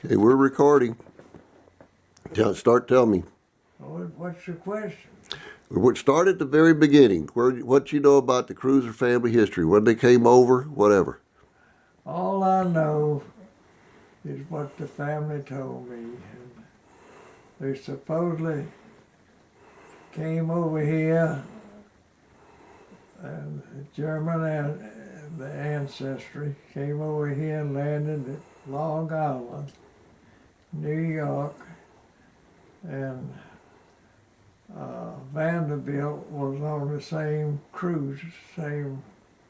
Okay, we're recording. Tell me. What's your question? Start at the very beginning. What you know about the Cruser family history? When they came over, whatever. All I know is what the family told me. And they supposedly came over here, and the ancestry came over here and landed at Long Island, New York, and Vanderbilt was on the same cruise, same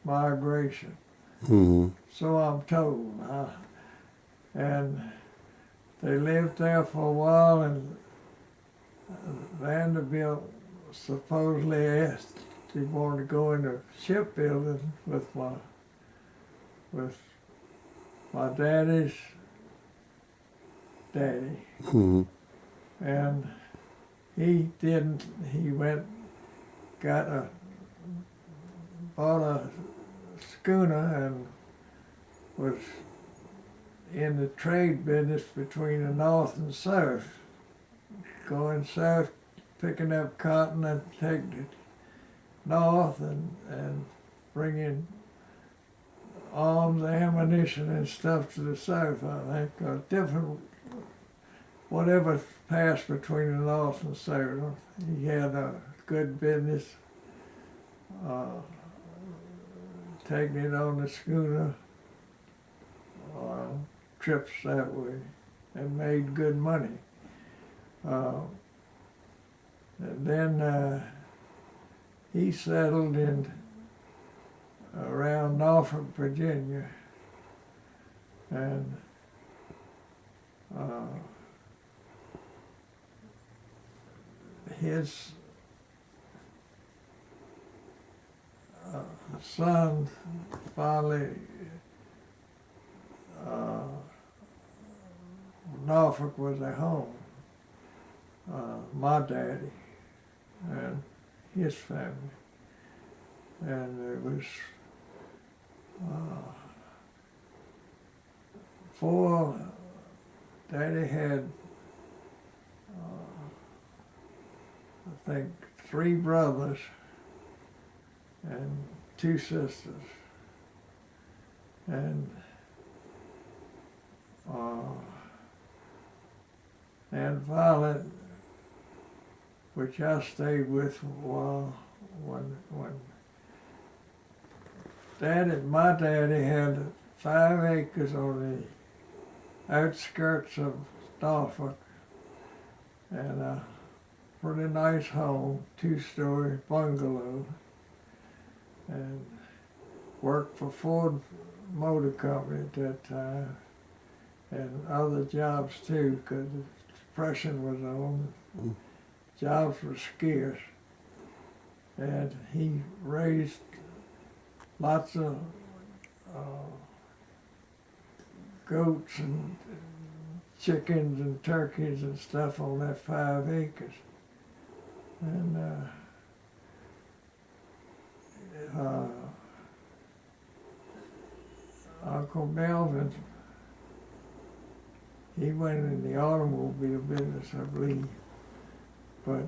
migration. Mm-hmm. So I'm told. And they lived there for a while, and Vanderbilt supposedly asked if he wanted to go into shipbuilding with my daddy's daddy. Mm-hmm. And he didn't. He went, bought a schooner and was in the trade business between the North and South, going south, picking up cotton and taking it north and bringing arms, ammunition and stuff to the south, I think, different, whatever passed between the North and South. He had a good business taking it on the schooner, trips that way, and made good money. And then he settled in around Norfolk, Virginia, and his son finally, Norfolk was their home. My daddy and his family, and it was four. Daddy had, I think, three brothers and two sisters, and Violet, which I stayed with for a while, when my daddy had 5 acres on the outskirts of Norfolk, and a pretty nice home, 2-story bungalow, and worked for Ford Motor Company at that time, and other jobs too, because the Depression was on. Jobs were scarce, and he raised lots of goats and chickens and turkeys and stuff on that 5 acres. And Uncle Melvin, he went in the automobile business, I believe, but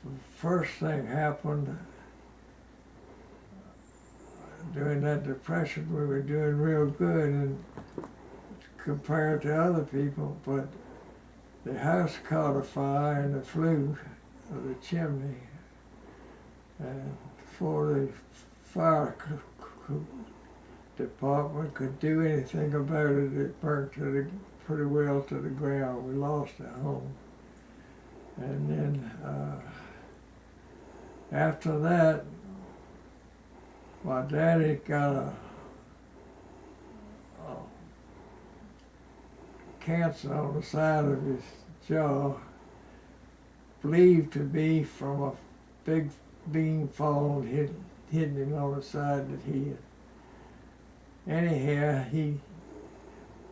the first thing happened during that Depression. We were doing real good and compared to other people, but the house caught a fire in the flue of the chimney, and before the fire department could do anything about it, it burnt pretty well to the ground. We lost our home. And then after that, my daddy got a cancer on the side of his jaw, believed to be from a big beam fall hitting him on the side that he had. Anyhow,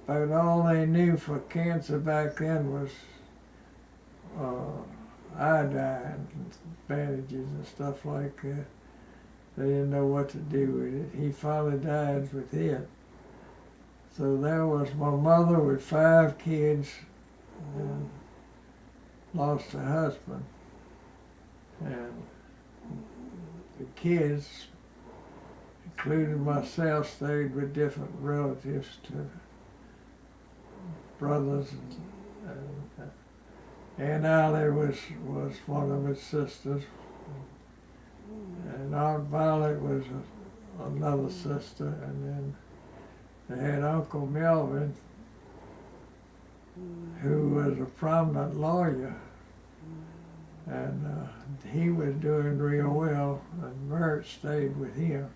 about all they knew for cancer back then was iodine and bandages and stuff like that. They didn't know what to do with it. He finally died with it. So there was my mother with 5 kids and lost her husband. And the kids, including myself, stayed with different relatives to brothers. And Aunt Allie was one of his sisters. And Aunt Violet was another sister. And then they had Uncle Melvin, who was a prominent lawyer. And he was doing real well, and Merritt stayed with him.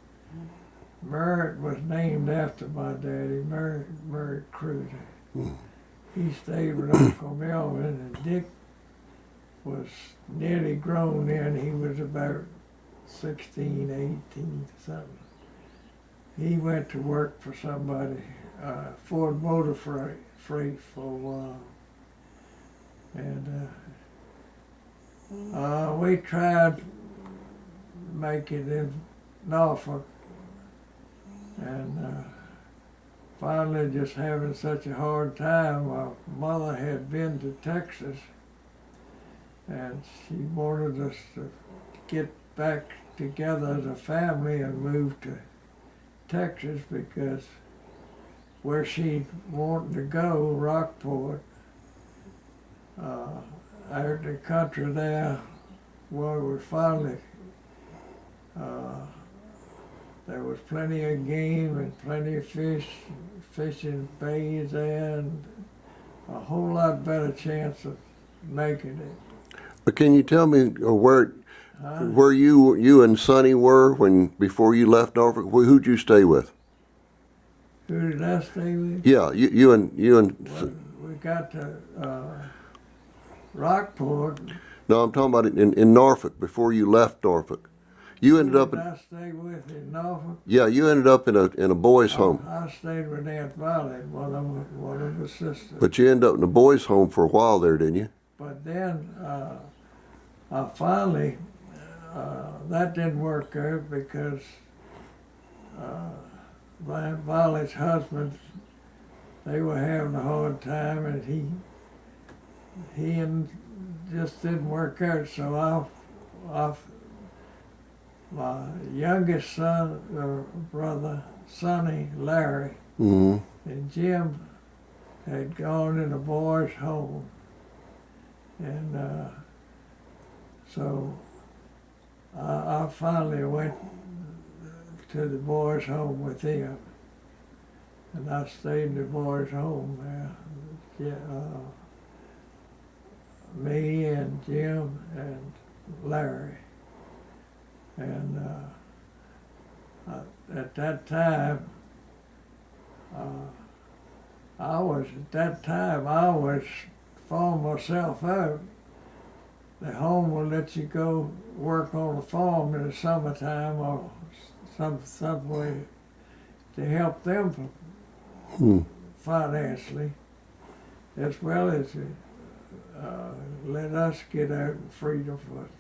Merritt was named after my daddy, Merritt Cruser. He stayed with Uncle Melvin, and Dick was nearly grown then. He was about 16, 18, something. He went to work for somebody, Ford Motor Freight for a while. And we tried to make it in Norfolk, and finally just having such a hard time. My mother had been to Texas, and she wanted us to get back together as a family and move to Texas, because where she wanted to go, Rockport, out in the country there, where we finally, there was plenty of game and plenty of fish, fishing bays there, and a whole lot better chance of making it. But can you tell me where you and Sonny were before you left Norfolk? Who'd you stay with? Who did I stay with? Yeah, you and. Well, we got to Rockport. No, I'm talking about in Norfolk before you left Norfolk. You ended up. I stayed with in Norfolk. Yeah, you ended up in a boys' home. I stayed with Aunt Violet, one of her sisters. But you ended up in a boys' home for a while there, didn't you? But then I finally, that didn't work out because Aunt Violet's husband, they were having a hard time, and he just didn't work out. So my youngest son, brother, Sonny, Larry, Mm-hmm. and Jim had gone in a boys' home. And so I finally went to the boys' home with them. And I stayed in the boys' home there. Yeah, me and Jim and Larry. And at that time, I was farming myself out. The home will let you go work on the farm in the summertime or some way to help them financially, as well as let us get out in freedom for it.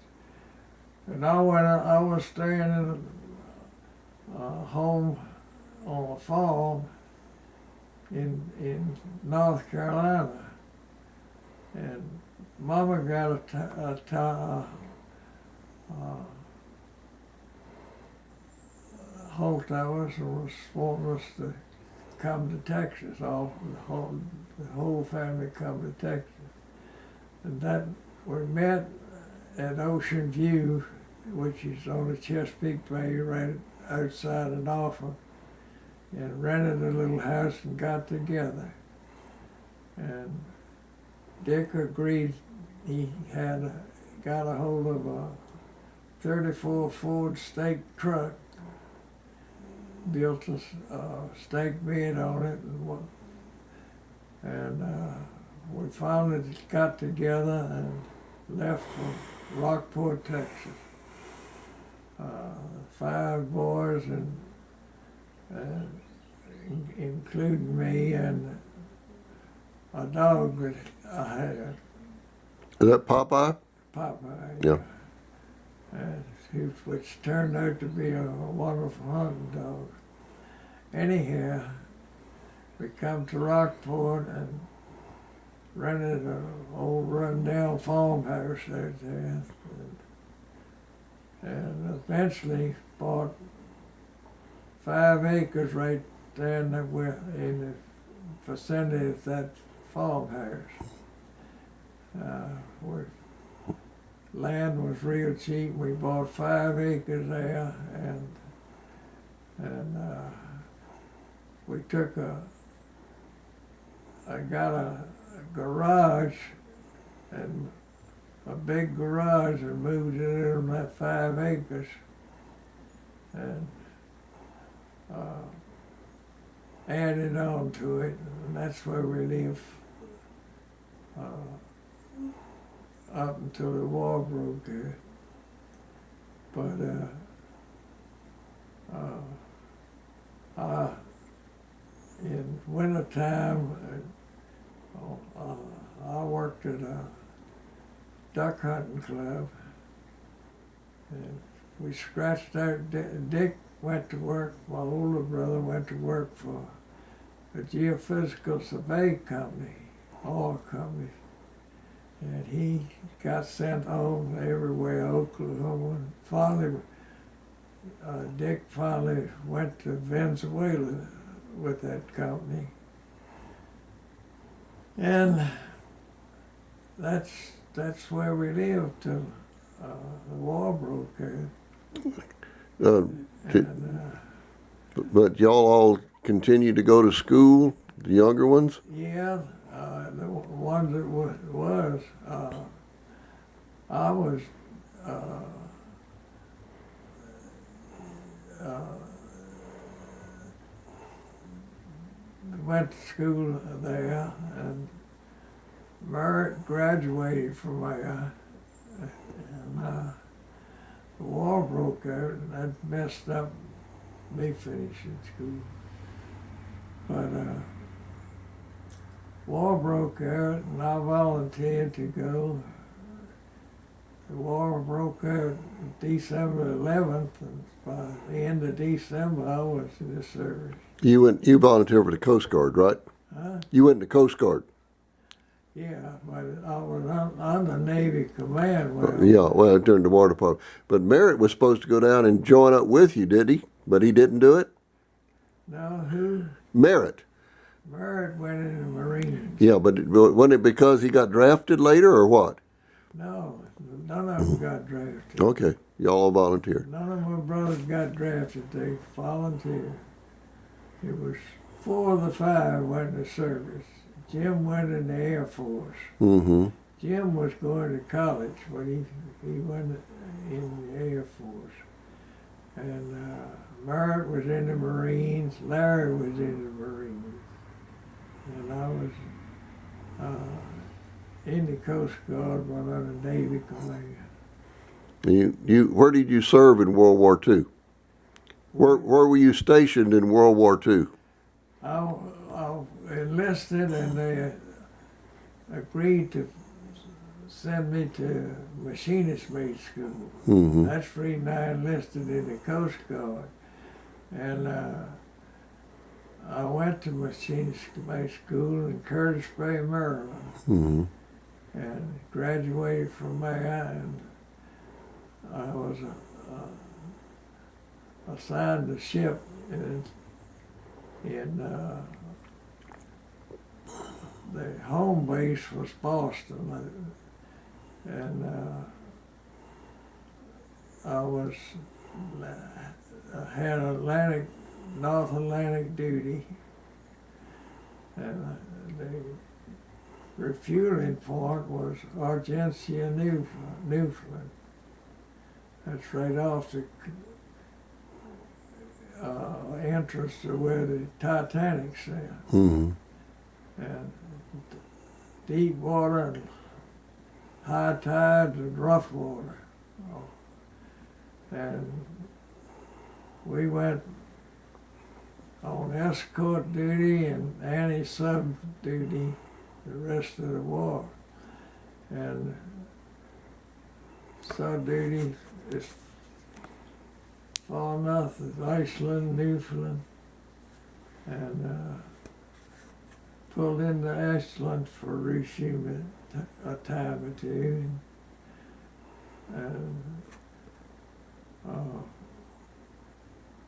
And I was staying in a home on a farm in North Carolina, and Mama got hold of us and was wanting us to come to Texas. The whole family come to Texas, and that we met at Ocean View, which is on the Chesapeake Bay right outside of Norfolk, and rented a little house and got together. And Dick agreed. He got a hold of a 34 Ford stake truck, built a stake bed on it, and we finally got together and left for Rockport, Texas. 5 boys, and including me, and a dog that I had. Is that Popeye? Popeye. Yeah. And which turned out to be a wonderful hunting dog. Anyhow, we come to Rockport and rented an old rundown farmhouse out there, and eventually bought 5 acres right there in the vicinity of that farmhouse. Where land was real cheap. We bought 5 acres there, and we took I got a garage, and a big garage, and moved it in that 5 acres, and added on to it, and that's where we live up until the war broke out. But in wintertime, I worked at a duck hunting club, and we scratched out. Dick went to work. My older brother went to work for a geophysical survey company, oil company, and he got sent home everywhere, Oklahoma. Finally, Dick finally went to Venezuela with that company, and that's where we lived till the war broke out. But y'all all continued to go to school, the younger ones? Yeah, the ones that was I was went to school there, and Merritt graduated from there, and the war broke out, and that messed up me finishing school. But war broke out, and I volunteered to go. The war broke out December 11th, and by the end of December, I was in the service. You volunteered for the Coast Guard, right? Huh? You went in the Coast Guard. Yeah, but I was under Navy command. Well, during the War Department. But Merritt was supposed to go down and join up with you, did he? But he didn't do it? No, who? Merritt. Merritt went in the Marines. Yeah, but wasn't it because he got drafted later, or what? No, none of them got drafted. Okay, y'all volunteered. None of my brothers got drafted. They volunteered. It was 4 of the 5 went in the service. Jim went in the Air Force. Mm-hmm. Jim was going to college, but he went in the Air Force. And Merritt was in the Marines. Larry was in the Marines. And I was in the Coast Guard but under Navy command. Where did you serve in World War II? Where were you stationed in World War II? I enlisted, and they agreed to send me to machinist mate school. Mm-hmm. That's the reason I enlisted in the Coast Guard. And I went to machinist mate school in Curtis Bay, Maryland, Mm-hmm. and graduated from there. And I was assigned a ship in the home base was Boston, and I had North Atlantic duty, and the refueling point was Argentia, Newfoundland. That's right off the entrance to where the Titanic sailed. Mm-hmm. And deep water and high tides and rough water. And we went on escort duty and anti-sub duty the rest of the war. And sub duty is far north as Iceland, Newfoundland, and pulled into Iceland for reshoot a time or two. And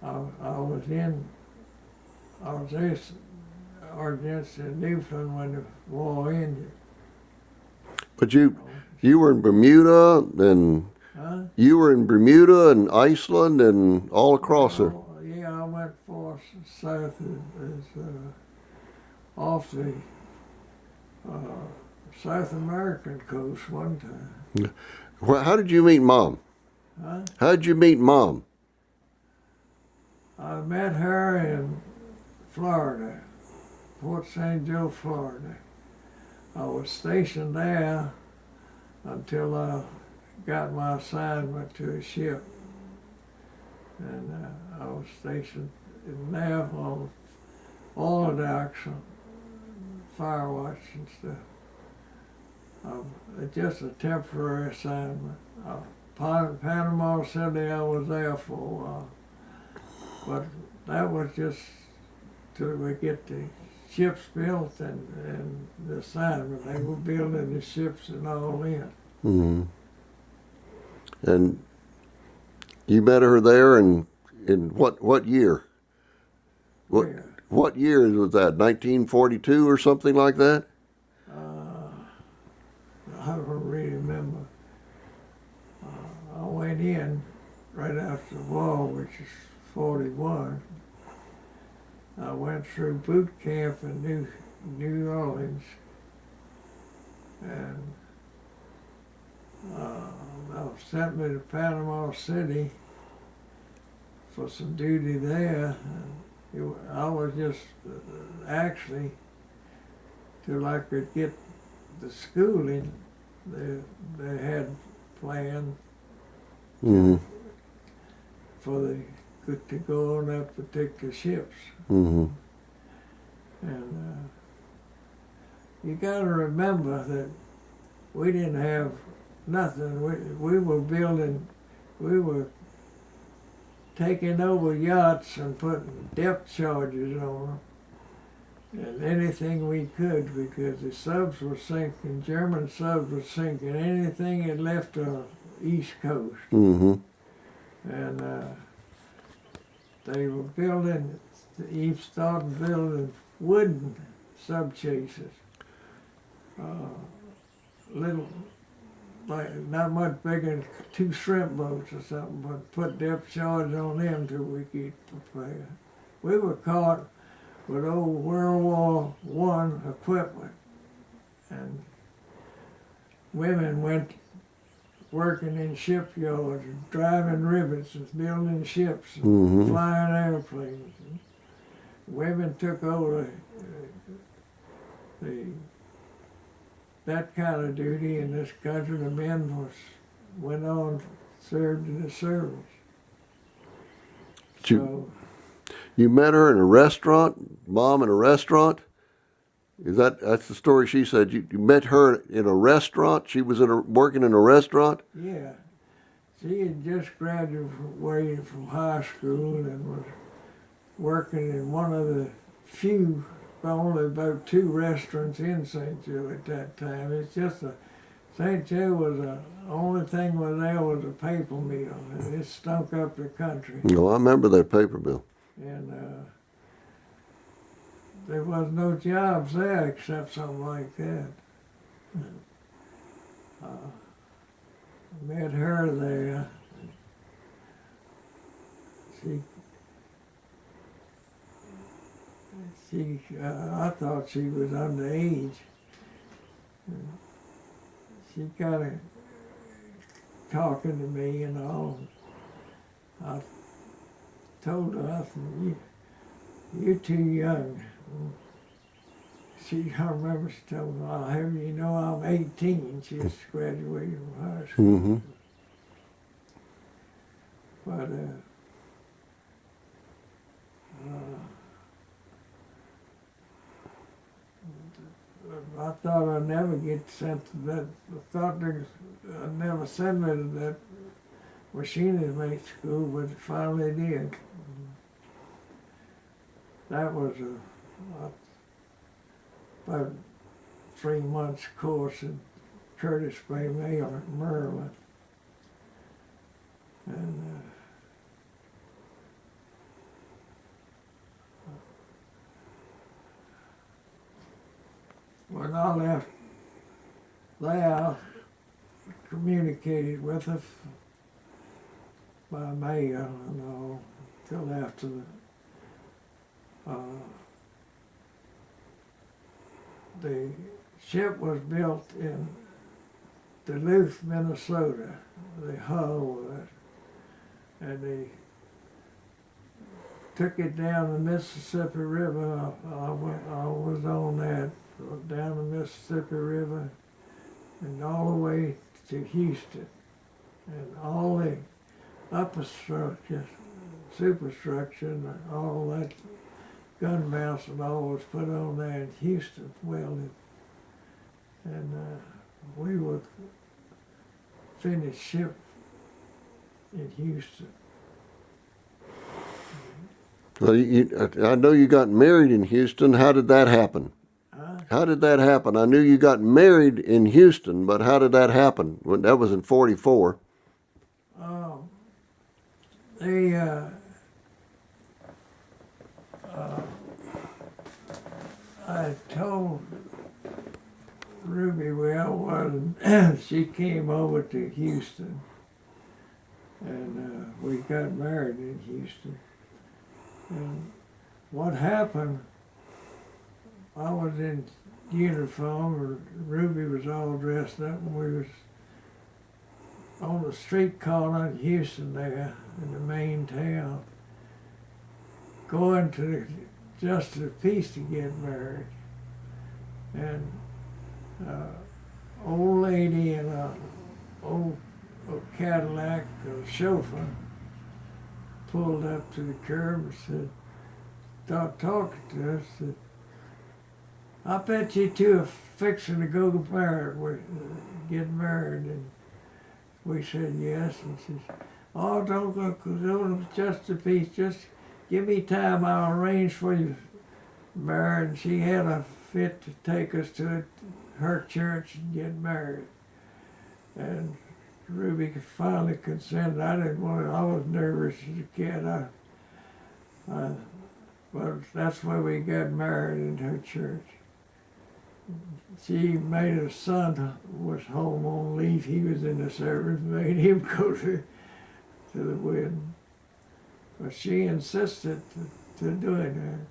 I was in Newfoundland when the war ended. But you were in Bermuda, and Huh? you were in Bermuda and Iceland and all across there. Yeah, I went far south off the South American coast one time. Well, how did you meet Mom? Huh? How did you meet Mom? I met her in Florida, Port St. Joe, Florida. I was stationed there until I got my assignment to a ship. And I was stationed in there on oil docks and fire watch and stuff. Just a temporary assignment. Panama City, I was there for a while. But that was just till we get the ships built and the assignment. They were building the ships and all in. Mm-hmm. And you met her there in what year? What year was that? 1942 or something like that? I don't really remember. I went in right after the war, which is 41. I went through boot camp in New Orleans, and I was sent me to Panama City for some duty there. I was just actually, till I could get the schooling, they had planned for to go on that particular ships. Mm-hmm. And you got to remember that we didn't have nothing. We were taking over yachts and putting depth charges on them, and anything we could, because the subs were sinking, German subs were sinking, anything that left the East Coast. Mm-hmm. And they were building, Eve started building wooden sub chasers. Little, like not much bigger than 2 shrimp boats or something, but put depth charge on them till we get prepared. We were caught with old World War I equipment, and women went working in shipyards, and driving rivets and building ships and Mm-hmm. flying airplanes. And women took over that kind of duty in this country. The men went on, served in the service. So You met her in a restaurant, Mom in a restaurant? That's the story she said. You met her in a restaurant? She was working in a restaurant? yeah, she had just graduated from high school and was working in one of the few, only about 2 restaurants in St. Joe at that time. It's just St. Joe was the only thing there was a paper mill, and it stunk up the country. No, I remember that paper mill. And there was no jobs there except something like that. I met her there. I thought she was underage. She kind of talking to me and all. I told her, I said, you're too young. I remember she told me, I'll have you know I'm 18. She just graduated from high school. Mm-hmm. But I thought I'd never get sent to that. I thought I'd never send me to Well, she didn't make school, but finally did. That was about 3 months course in Curtis Bay, Maryland. And when I left there, communicated with her by mail and all till after the ship was built in Duluth, Minnesota, the hull was, and they took it down the Mississippi River. I was on that down the Mississippi River and all the way to Houston, and all the upper structure, superstructure, and all that gun mounts and all was put on there in Houston, welded, and we would finish ship in Houston. Well, I know you got married in Houston. How did that happen? How did that happen? I knew you got married in Houston, but how did that happen? That was in '44. I told Ruby where I was, and she came over to Houston, and we got married in Houston. And what happened, I was in uniform, Ruby was all dressed up, and we was on the street corner in Houston there, in the main town, going to the Justice of Peace to get married. And old lady in a old Cadillac, a chauffeur, pulled up to the curb and said, started talking to us, said, I bet you two are fixing to go get married. And we said yes, and she said, oh, don't go, just a piece, just give me time, I'll arrange for you married. And she had a fit to take us to her church and get married. And Ruby finally consented. I didn't want to, I was nervous as a kid. But that's why we got married in her church. She made her son was home on leave. He was in the service, made him go to the wedding. But she insisted to doing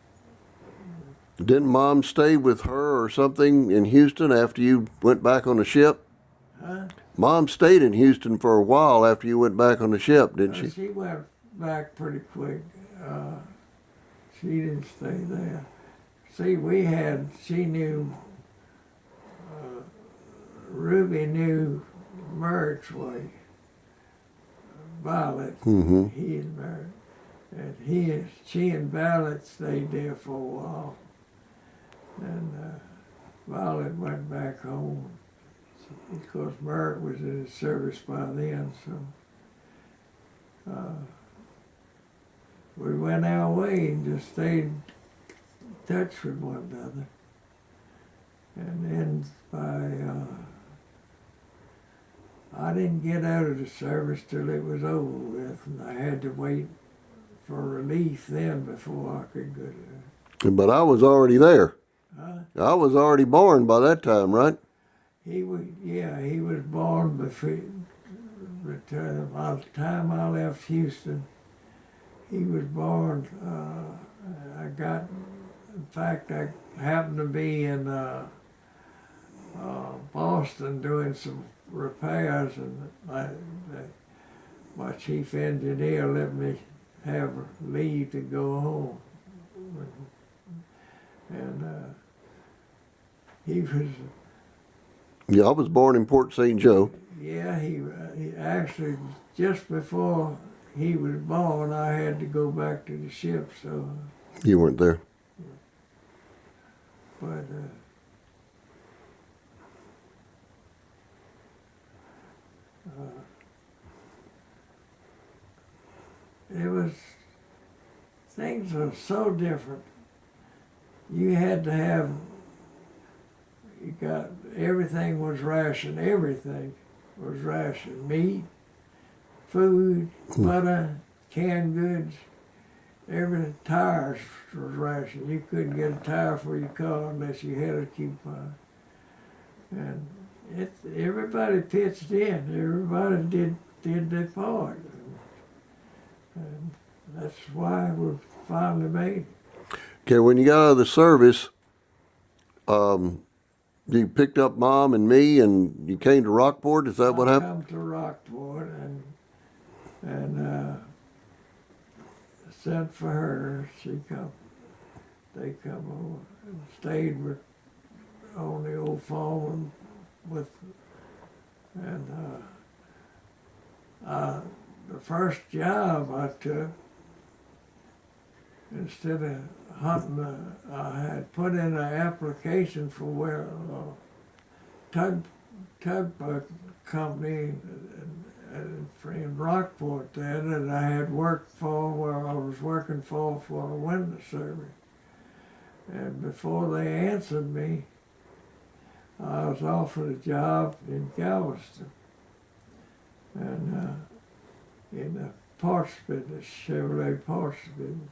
that. Didn't Mom stay with her or something in Houston after you went back on the ship? Huh? Mom stayed in Houston for a while after you went back on the ship, didn't she? She went back pretty quick. She didn't stay there. See, she knew, Ruby knew Merrick's way, Violet. Mm-hmm. He and Merrick. And she and Violet stayed there for a while. And Violet went back home. Of course, Merrick was in his service by then, so we went our way and just stayed in touch with one another. And then I didn't get out of the service till it was over with, and I had to wait for relief then before I could go there. But I was already there. Huh? I was already born by that time, right? He was born before, but by the time I left Houston, he was born. In fact, I happened to be in Boston doing some repairs, and my chief engineer let me have leave to go home. And he was. Yeah, I was born in Port St. Joe. Yeah, he actually, just before he was born, I had to go back to the ship, so. You weren't there. But it was, things were so different. You had to have, you got, everything was ration, everything was ration. Meat, food, butter, canned goods, every tires was ration. You couldn't get a tire for your car unless you had a coupon. And everybody pitched in. Everybody did their part. And that's why we finally made it. Okay, when you got out of the service, you picked up Mom and me, and you came to Rockport. Is that what I happened? come to Rockport and sent for her. She come. They come over and stayed on the old farm with, and the first job I took, instead of hunting, I had put in an application for where tugboat company in Rockport there that I had worked for, where I was working for the winter service. And before they answered me, I was offered a job in Galveston, and in the parts business, Chevrolet parts business.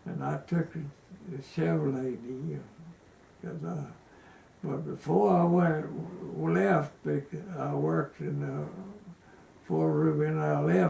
And I took the Chevrolet deal, but before I left, I worked in the Fort Ruby, and I left.